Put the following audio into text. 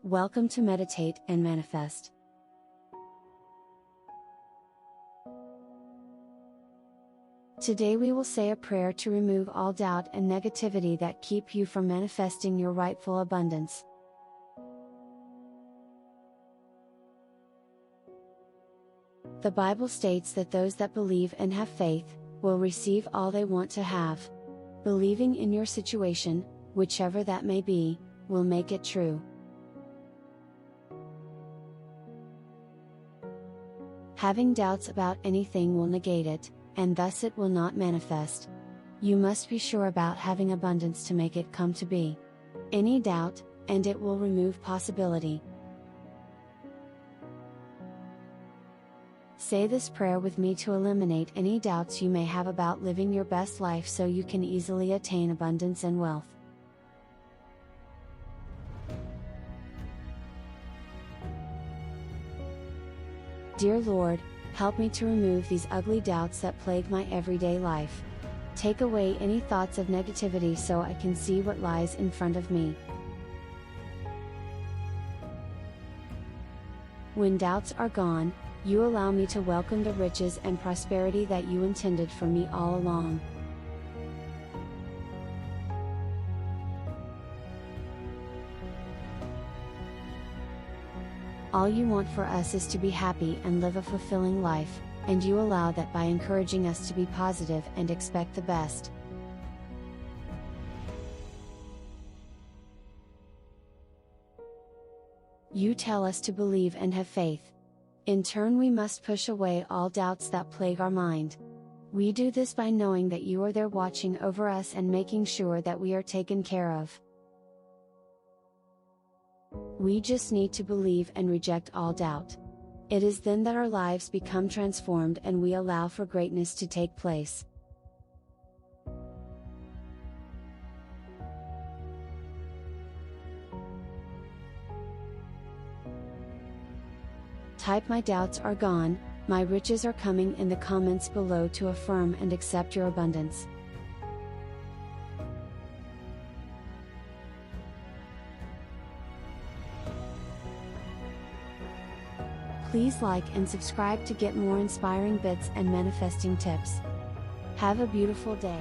Welcome to Meditate and Manifest. Today we will say a prayer to remove all doubt and negativity that keep you from manifesting your rightful abundance. The Bible states that those that believe and have faith will receive all they want to have. Believing in your situation, whichever that may be, will make it true. Having doubts about anything will negate it, and thus it will not manifest. You must be sure about having abundance to make it come to be. Any doubt, and it will remove possibility. Say this prayer with me to eliminate any doubts you may have about living your best life so you can easily attain abundance and wealth. Dear Lord, help me to remove these ugly doubts that plague my everyday life. Take away any thoughts of negativity so I can see what lies in front of me. When doubts are gone, you allow me to welcome the riches and prosperity that you intended for me all along. All you want for us is to be happy and live a fulfilling life, and you allow that by encouraging us to be positive and expect the best. You tell us to believe and have faith. In turn, we must push away all doubts that plague our mind. We do this by knowing that you are there watching over us and making sure that we are taken care of. We just need to believe and reject all doubt. It is then that our lives become transformed and we allow for greatness to take place. Type "My doubts are gone, my riches are coming" in the comments below to affirm and accept your abundance. Please like and subscribe to get more inspiring bits and manifesting tips. Have a beautiful day.